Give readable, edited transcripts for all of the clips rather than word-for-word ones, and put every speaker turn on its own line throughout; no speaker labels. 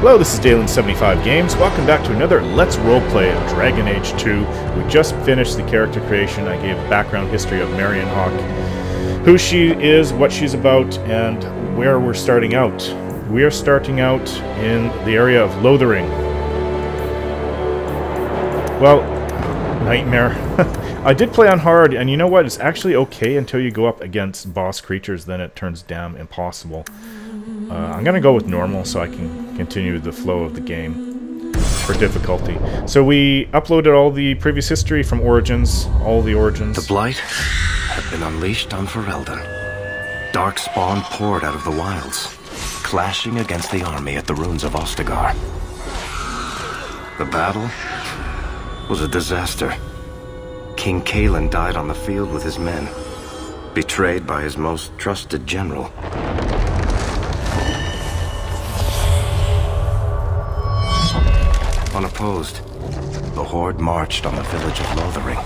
Hello, this is Dalen75 Games. Welcome back to another Let's Roleplay of Dragon Age 2. We just finished the character creation. I gave a background history of Marion Hawk, who she is, what she's about, and where we're starting out. We are starting out in the area of Lothering. Well, nightmare. I did play on hard, and you know what? It's actually okay until you go up against boss creatures, then it turns damn impossible. I'm going to go with normal so I can continue the flow of the game for difficulty. So we uploaded all the previous history from Origins, all the Origins.
The Blight had been unleashed on Ferelden. Darkspawn poured out of the wilds, clashing against the army at the ruins of Ostagar. The battle was a disaster. King Cailan died on the field with his men, betrayed by his most trusted general. Unopposed, the horde marched on the village of Lothering.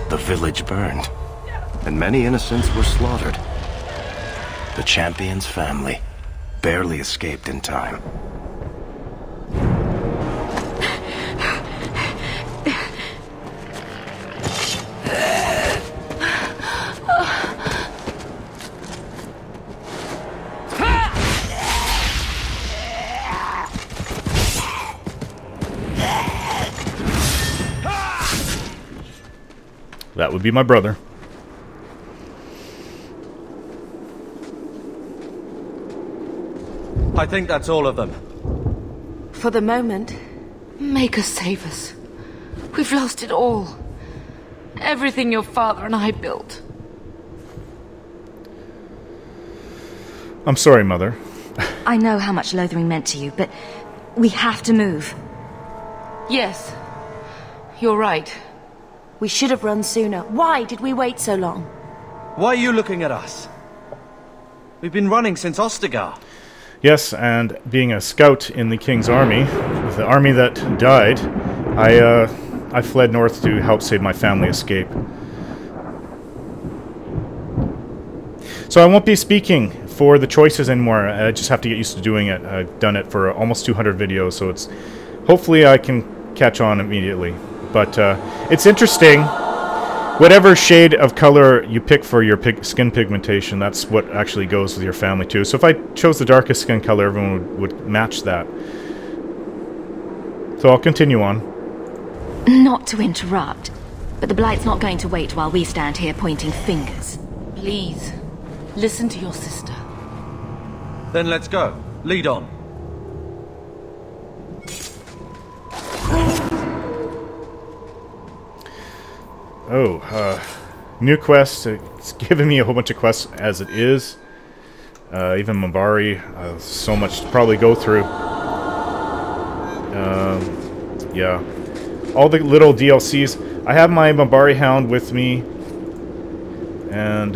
The village burned, and many innocents were slaughtered. The champion's family barely escaped in time.
That would be my brother.
I think that's all of them.
For the moment, make us save us. We've lost it all. Everything your father and I built.
I'm sorry, Mother.
I know how much Lothering meant to you, but we have to move.
Yes, you're right.
We should have run sooner. Why did we wait so long?
Why are you looking at us? We've been running since Ostagar.
Yes, and being a scout in the King's army, the army that died, I fled north to help save my family escape. So I won't be speaking for the choices anymore. I just have to get used to doing it. I've done it for almost 200 videos, so it's hopefully I can catch on immediately. But it's interesting. Whatever shade of color you pick for your skin pigmentation, that's what actually goes with your family too. So if I chose the darkest skin color, everyone would match that. So I'll continue on.
Not to interrupt, but the Blight's not going to wait while we stand here pointing fingers.
Please, listen to your sister.
Then let's go. Lead on.
Oh, new quest. It's giving me a whole bunch of quests as it is. Even Mabari, so much to probably go through. Yeah. All the little DLCs. I have my Mabari Hound with me. And,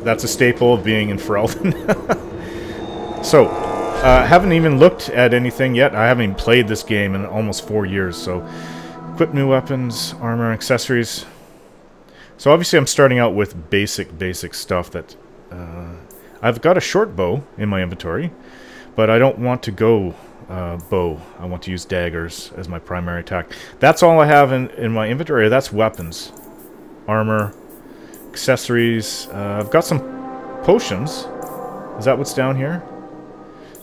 that's a staple of being in Ferelden. So, haven't even looked at anything yet. I haven't even played this game in almost 4 years, so... Equip new weapons, armor, accessories. So obviously I'm starting out with basic stuff that... I've got a short bow in my inventory, but I don't want to go bow. I want to use daggers as my primary attack. That's all I have in my inventory. That's weapons. Armor, accessories. I've got some potions. Is that what's down here?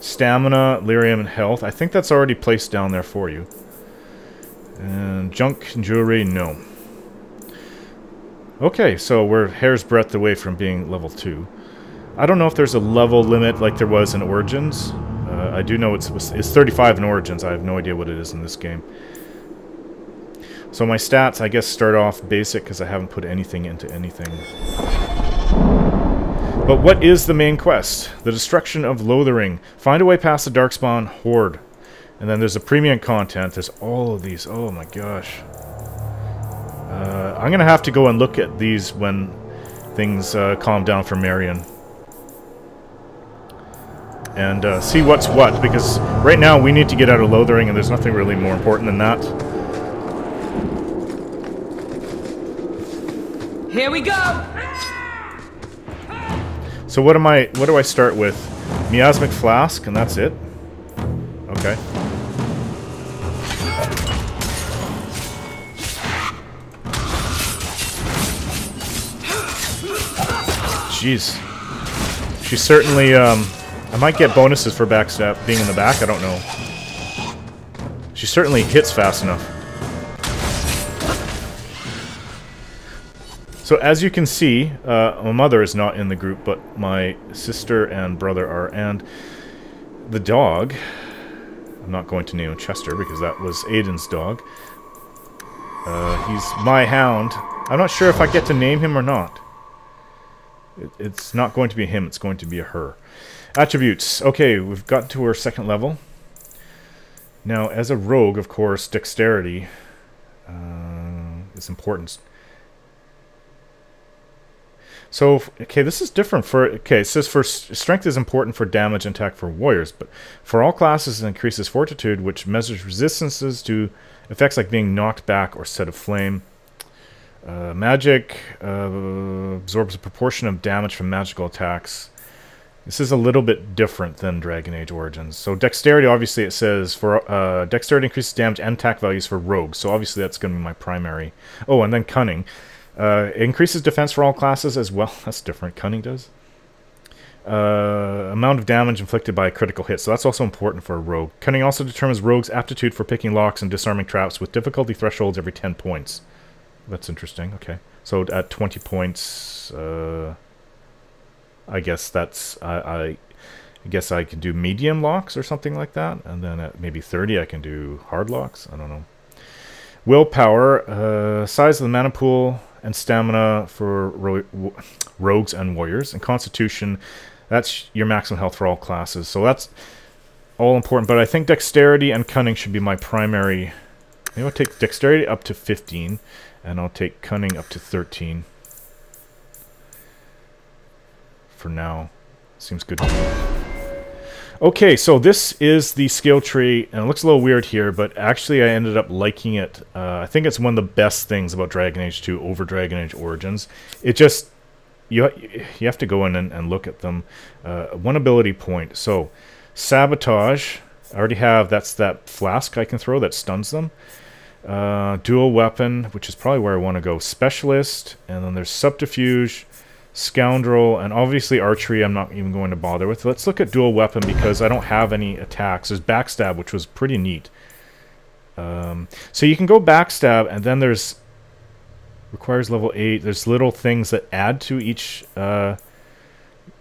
Stamina, lyrium, and health. I think that's already placed down there for you. And junk and jewelry, no. Okay, so we're hair's breadth away from being level 2. I don't know if there's a level limit like there was in Origins. I do know it's 35 in Origins. I have no idea what it is in this game. So my stats, I guess, start off basic because I haven't put anything into anything. But what is the main quest? The destruction of Lothering. Find a way past the Darkspawn horde. And then there's the premium content. There's all of these. Oh my gosh. I'm going to have to go and look at these when things calm down for Marion. And see what's what. Because right now we need to get out of Lothering and there's nothing really more important than that.
Here we go!
So what do I start with? Miasmic Flask, and that's it. Okay. Jeez. She certainly, I might get bonuses for backstab being in the back, I don't know. She certainly hits fast enough. So as you can see, my mother is not in the group, but my sister and brother are, and the dog, I'm not going to name him Chester because that was Aiden's dog. He's my hound. I'm not sure if I get to name him or not. It's not going to be a him, it's going to be a her. Attributes. Okay, we've gotten to our second level. Now, as a rogue, of course, dexterity is important. So, okay, this is different for... Okay, it says for strength is important for damage and attack for warriors, but for all classes it increases fortitude, which measures resistances to effects like being knocked back or set aflame. Magic absorbs a proportion of damage from magical attacks. This is a little bit different than Dragon Age Origins. So dexterity, obviously it says for dexterity increases damage and attack values for rogues. So obviously that's going to be my primary. Oh, and then cunning. It increases defense for all classes as well. That's different. Cunning does. Amount of damage inflicted by a critical hit. So that's also important for a rogue. Cunning also determines rogues' aptitude for picking locks and disarming traps with difficulty thresholds every 10 points. That's interesting. Okay. So at 20 points, I guess that's... I guess I can do medium locks or something like that. And then at maybe 30 I can do hard locks. I don't know. Willpower. Size of the mana pool and stamina for rogues and warriors. And constitution, that's your maximum health for all classes. So that's all important. But I think dexterity and cunning should be my primary. Maybe I'll take dexterity up to 15. And I'll take cunning up to 13. For now. Seems good to me. Okay, so this is the skill tree, and it looks a little weird here, but actually I ended up liking it. I think it's one of the best things about Dragon Age 2 over Dragon Age Origins. It just... You have to go in and look at them. One ability point. So, Sabotage. I already have... That's that flask I can throw that stuns them. Dual weapon, which is probably where I want to go. Specialist, and then there's subterfuge, scoundrel, and obviously archery I'm not even going to bother with. Let's look at dual weapon because I don't have any attacks. There's backstab, which was pretty neat. So you can go backstab, and then there's requires level 8. There's little things that add to each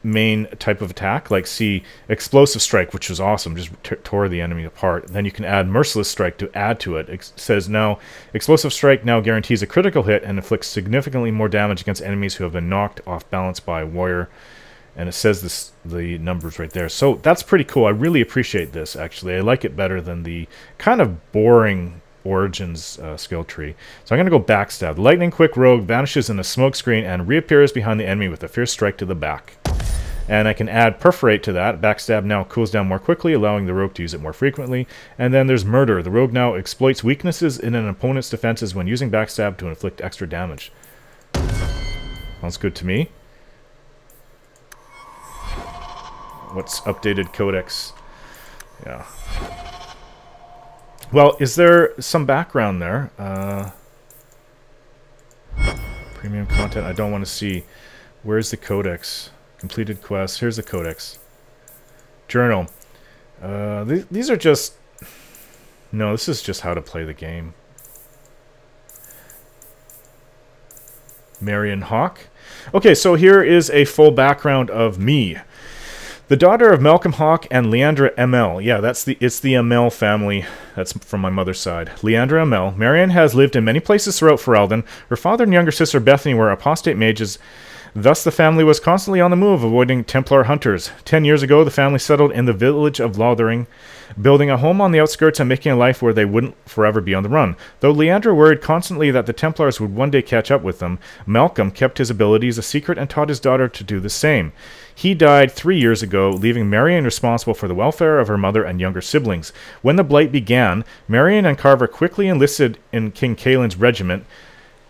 main type of attack, like see explosive strike, which was awesome, just tore the enemy apart. Then you can add merciless strike to add to it. It says now explosive strike now guarantees a critical hit and inflicts significantly more damage against enemies who have been knocked off balance by a warrior. And it says this, the numbers right there. So that's pretty cool. I really appreciate this, actually. I like it better than the kind of boring Origins skill tree. So I'm going to go backstab. Lightning quick rogue vanishes in a smoke screen and reappears behind the enemy with a fierce strike to the back. And I can add perforate to that. Backstab now cools down more quickly, allowing the rogue to use it more frequently. And then there's murder. The rogue now exploits weaknesses in an opponent's defenses when using backstab to inflict extra damage. Sounds good to me. What's updated codex? Yeah. Well, is there some background there? Premium content I don't want to see. Where's the codex? Completed quests. Here's the codex. Journal. These are just... No, this is just how to play the game. Marion Hawk. Okay, so here is a full background of me. The daughter of Malcolm Hawk and Leandra Amel. Yeah, it's the Amel family. That's from my mother's side. Leandra Amel. Marion has lived in many places throughout Ferelden. Her father and younger sister Bethany were apostate mages. Thus, the family was constantly on the move, avoiding Templar hunters. 10 years ago, the family settled in the village of Lothering, building a home on the outskirts and making a life where they wouldn't forever be on the run. Though Leandra worried constantly that the Templars would one day catch up with them, Malcolm kept his abilities a secret and taught his daughter to do the same. He died 3 years ago, leaving Marion responsible for the welfare of her mother and younger siblings. When the Blight began, Marion and Carver quickly enlisted in King Caelin's regiment,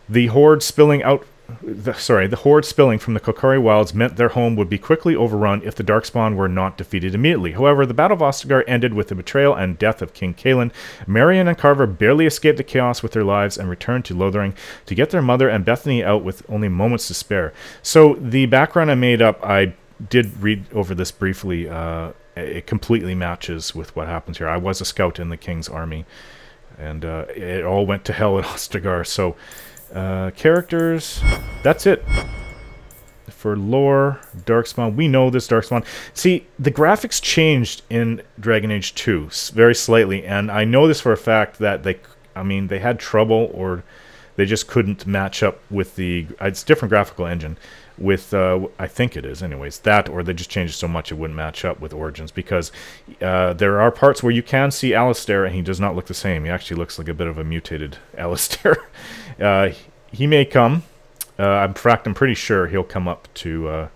the horde spilling out the horde spilling from the Kokari Wilds meant their home would be quickly overrun if the Darkspawn were not defeated immediately. However, the Battle of Ostagar ended with the betrayal and death of King Kaelin. Marion and Carver barely escaped the chaos with their lives and returned to Lothering to get their mother and Bethany out with only moments to spare. So the background I made up, I did read over this briefly. It completely matches with what happens here. I was a scout in the King's army, and it all went to hell at Ostagar. So characters, that's it. For lore, Darkspawn, we know this Darkspawn. See, the graphics changed in Dragon Age 2 very slightly, and I know this for a fact that they had trouble, or they just couldn't match up with the... It's a different graphical engine. With, I think it is anyways, that, or they just changed it so much it wouldn't match up with Origins, because there are parts where you can see Alistair and he does not look the same. He actually looks like a bit of a mutated Alistair. He may come. In fact, I'm pretty sure he'll come up to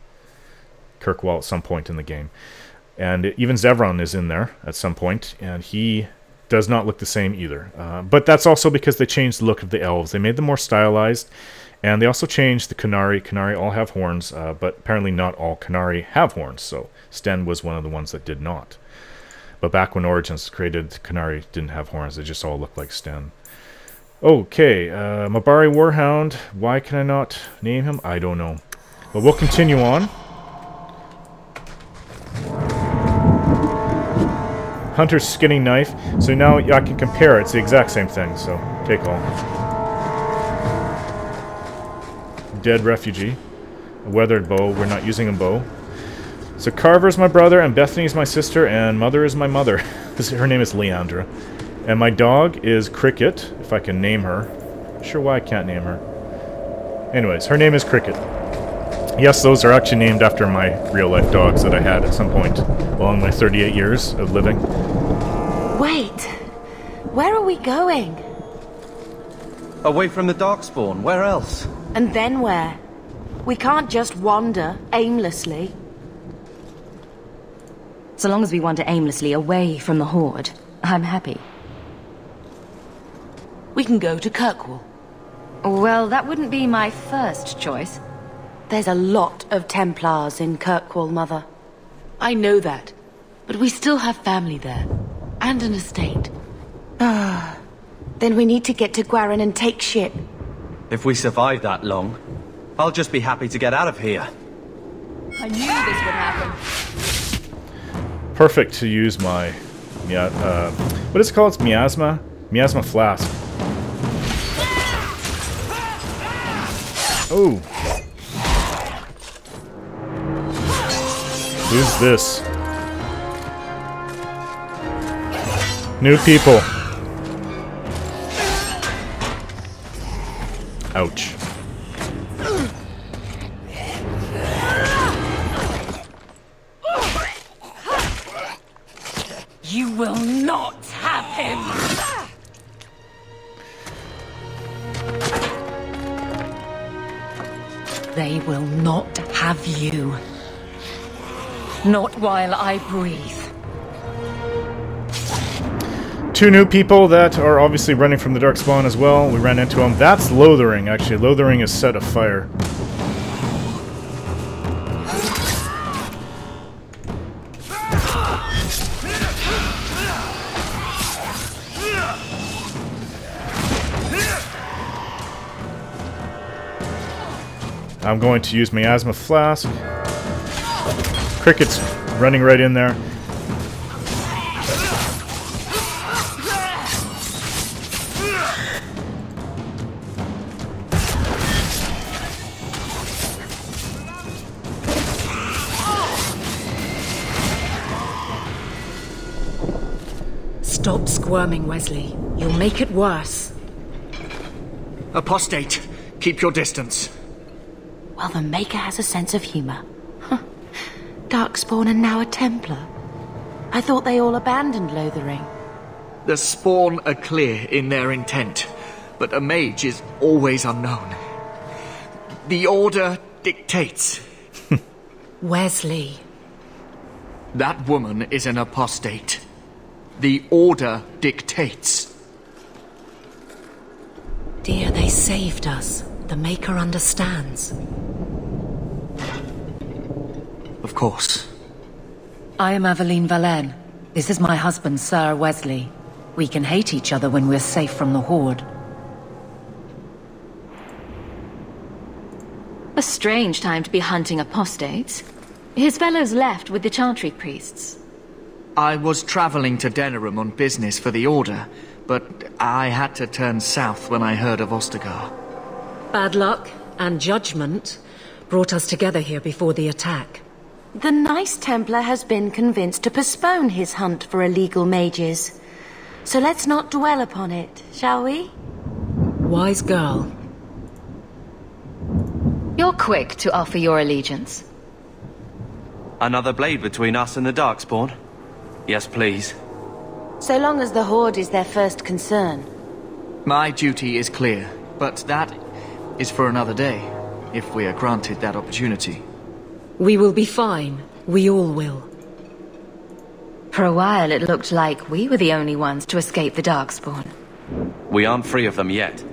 Kirkwall at some point in the game. And even Zevran is in there at some point, and he does not look the same either. But that's also because they changed the look of the elves. They made them more stylized. And they also changed the Qunari. Qunari all have horns, but apparently not all Qunari have horns, so Sten was one of the ones that did not. But back when Origins was created, Qunari didn't have horns, they just all looked like Sten. Okay, Mabari Warhound, why can I not name him? I don't know. But we'll continue on. Hunter's Skinning Knife, so now I can compare, it's the exact same thing, so take all. Dead refugee, a weathered bow. We're not using a bow. So Carver's my brother, and Bethany's my sister, and Mother is my mother. Her name is Leandra, and my dog is Cricket. If I can name her, not sure why I can't name her. Anyways, her name is Cricket. Yes, those are actually named after my real life dogs that I had at some point along my 38 years of living.
Wait, where are we going?
Away from the Darkspawn, where else?
And then where? We can't just wander aimlessly.
So long as we wander aimlessly away from the horde, I'm happy.
We can go to Kirkwall.
Well, that wouldn't be my first choice.
There's a lot of Templars in Kirkwall, Mother.
I know that, but we still have family there, and an estate.
Then we need to get to Gwarin and take ship.
If we survive that long, I'll just be happy to get out of here.
I knew this would happen.
Perfect to use my... what is it called? It's miasma? Miasma Flask. Oh! Who's this? New people. Ouch.
You will not have him! They will not have you. Not while I breathe.
Two new people that are obviously running from the Darkspawn as well. We ran into them. That's Lothering, actually. Lothering is set afire. I'm going to use Miasma Flask. Cricket's running right in there.
Stop squirming, Wesley. You'll make it worse.
Apostate, keep your distance.
Well, the Maker has a sense of humor. Darkspawn and now a Templar. I thought they all abandoned Lothering.
The Spawn are clear in their intent, but a mage is always unknown. The Order dictates.
Wesley.
That woman is an apostate. The Order dictates.
Dear, they saved us.
The Maker understands.
Of course.
I am Aveline Valenne. This is my husband, Ser Wesley. We can hate each other when we're safe from the Horde.
A strange time to be hunting apostates. His fellows left with the Chantry priests.
I was traveling to Denerim on business for the Order, but I had to turn south when I heard of Ostagar.
Bad luck and judgment brought us together here before the attack.
The Nice Templar has been convinced to postpone his hunt for illegal mages. So let's not dwell upon it, shall we?
Wise girl.
You're quick to offer your allegiance.
Another blade between us and the Darkspawn? Yes, please.
So long as the Horde is their first concern.
My duty is clear, but that is for another day, if we are granted that opportunity.
We will be fine. We all will.
For a while it looked like we were the only ones to escape the Darkspawn.
We aren't free of them yet.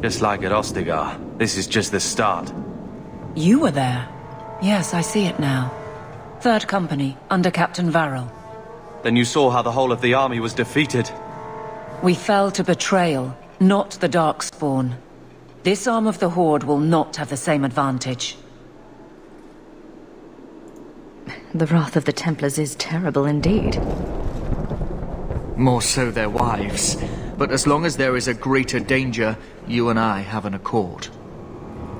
Just like at Ostagar, this is just the start.
You were there. Yes, I see it now. Third Company, under Captain Varel.
Then you saw how the whole of the army was defeated.
We fell to betrayal, not the Darkspawn. This arm of the Horde will not have the same advantage.
The wrath of the Templars is terrible indeed.
More so their wives. But as long as there is a greater danger, you and I have an accord.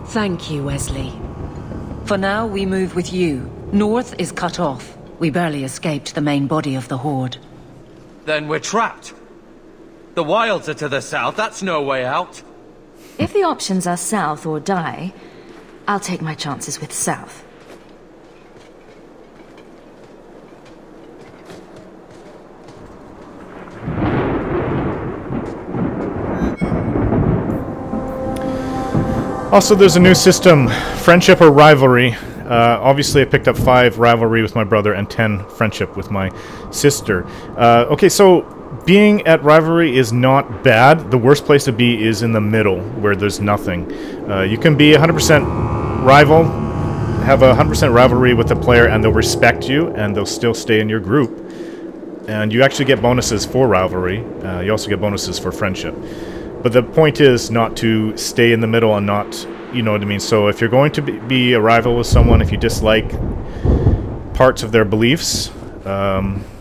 Thank you, Wesley. For now, we move with you. North is cut off. We barely escaped the main body of the Horde.
Then we're trapped. The wilds are to the south, that's no way out.
If the options are south or die, I'll take my chances with south.
Also, there's a new system, friendship or rivalry. Obviously, I picked up 5 rivalry with my brother and 10 friendship with my sister. Okay, so being at rivalry is not bad. The worst place to be is in the middle, where there's nothing. You can be 100% rival, have a 100% rivalry with a player, and they'll respect you, and they'll still stay in your group. And you actually get bonuses for rivalry. You also get bonuses for friendship. But the point is not to stay in the middle and not, you know what I mean? So if you're going to be a rival with someone, if you dislike parts of their beliefs,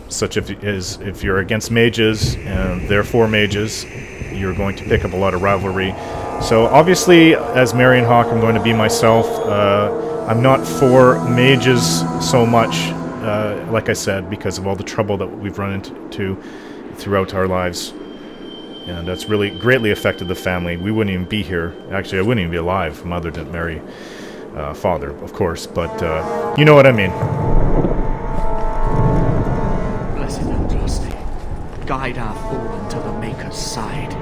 such as if you're against mages and they're for mages, you're going to pick up a lot of rivalry. So obviously, as Marion Hawk, I'm going to be myself. I'm not for mages so much, like I said, because of all the trouble that we've run into throughout our lives. And that's really greatly affected the family. We wouldn't even be here. Actually, I wouldn't even be alive. Mother didn't marry father, of course. But you know what I mean.
Blessed Andraste, guide our fallen to the Maker's side.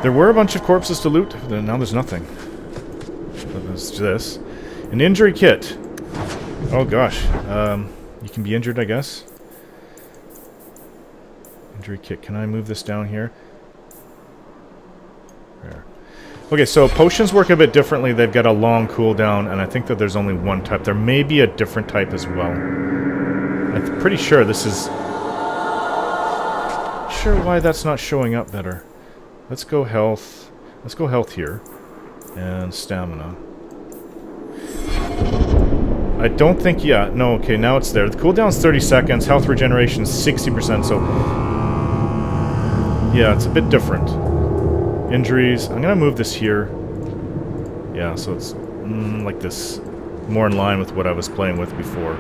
There were a bunch of corpses to loot. Now there's nothing. There's this. An injury kit. Oh gosh. You can be injured, I guess. Injury kit. Can I move this down here? There. Okay, so potions work a bit differently. They've got a long cooldown, and I think that there's only one type. There may be a different type as well. I'm pretty sure this is... Not sure why that's not showing up better. Let's go health. Let's go health here. And stamina. I don't think... Yeah, no, okay, now it's there. The cooldown's 30 seconds. Health regeneration is 60%, so... Yeah, it's a bit different. Injuries. I'm going to move this here. Yeah, so it's like this. More in line with what I was playing with before.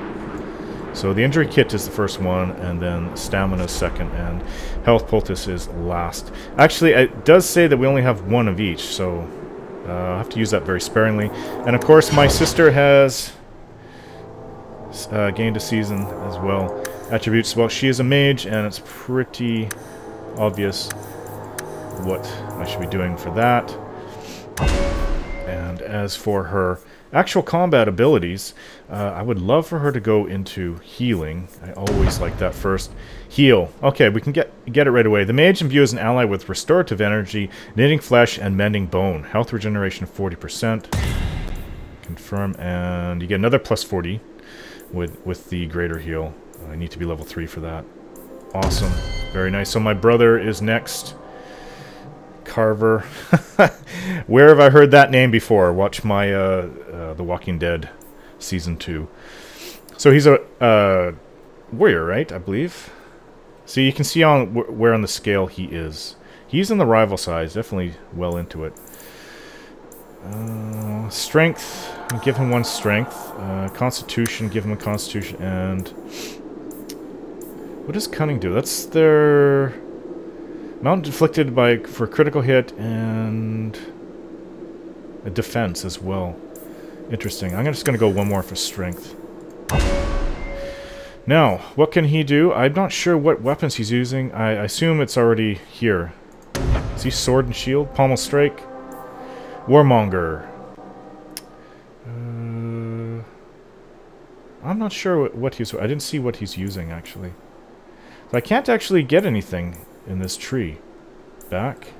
So the injury kit is the first one, and then stamina is second, and health poultice is last. Actually, it does say that we only have one of each, so I'll have to use that very sparingly. And of course, my sister has gained a season as well. Attributes. Well, she is a mage, and it's pretty... obvious what I should be doing for that. And as for her actual combat abilities, I would love for her to go into healing. I always like that first. Heal. Okay, we can get it right away. The mage imbues an ally with restorative energy, knitting flesh, and mending bone. Health regeneration 40%. Confirm, and you get another plus 40 with the greater heal. I need to be level 3 for that. Awesome. Very nice. So my brother is next. Carver. Where have I heard that name before? Watch my The Walking Dead Season 2. So he's a warrior, right? I believe. So you can see on where on the scale he is. He's in the rival size. Definitely well into it. Strength. Give him 1 strength. Constitution. Give him a constitution. And what does cunning do? That's their amount inflicted for critical hit and a defense as well. Interesting. I'm just going to go 1 more for strength. Now, what can he do? I'm not sure what weapons he's using. I assume it's already here. Is he sword and shield? Pommel strike? Warmonger. I'm not sure what he's... I didn't see what he's using, actually. So I can't actually get anything in this tree. Back.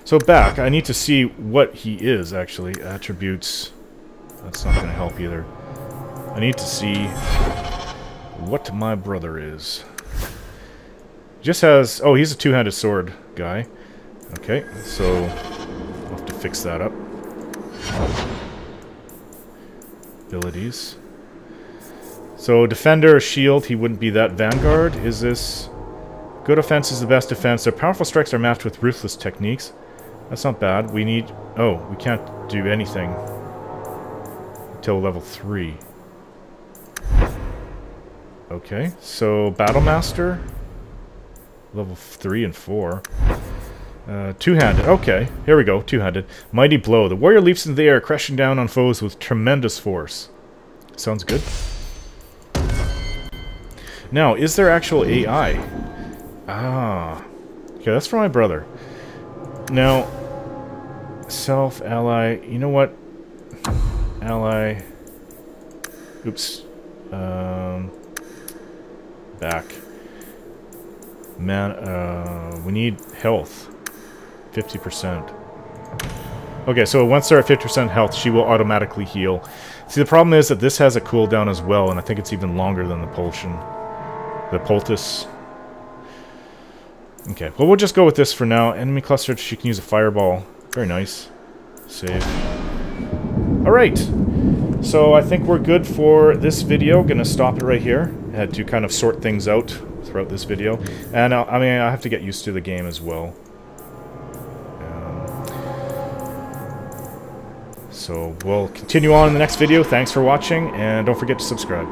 So back, I need to see what he is, actually. Attributes. That's not going to help either. I need to see what my brother is. Just has... Oh, he's a two-handed sword guy. Okay, so I'll have to fix that up. Abilities. So defender, shield, he wouldn't be that. Vanguard, is this... Good offense is the best defense. Their powerful strikes are matched with ruthless techniques. That's not bad. We need... Oh, we can't do anything until level 3. Okay, so Battlemaster, level 3 and 4. Two-handed. Okay, here we go. Two-handed. Mighty blow. The warrior leaps into the air, crashing down on foes with tremendous force. Sounds good. Now, is there actual AI? Ah. Okay, that's for my brother. Now, self, ally. You know what? Ally. Oops. Back. Man, we need health. 50%. Okay, so once they're at 50% health, she will automatically heal. See, the problem is that this has a cooldown as well, and I think it's even longer than the potion. The poultice. Okay, well, we'll just go with this for now. Enemy cluster, she can use a fireball. Very nice. Save. Alright. So I think we're good for this video. Gonna stop it right here. I had to kind of sort things out throughout this video. And I mean, I have to get used to the game as well. So we'll continue on in the next video. Thanks for watching, and don't forget to subscribe.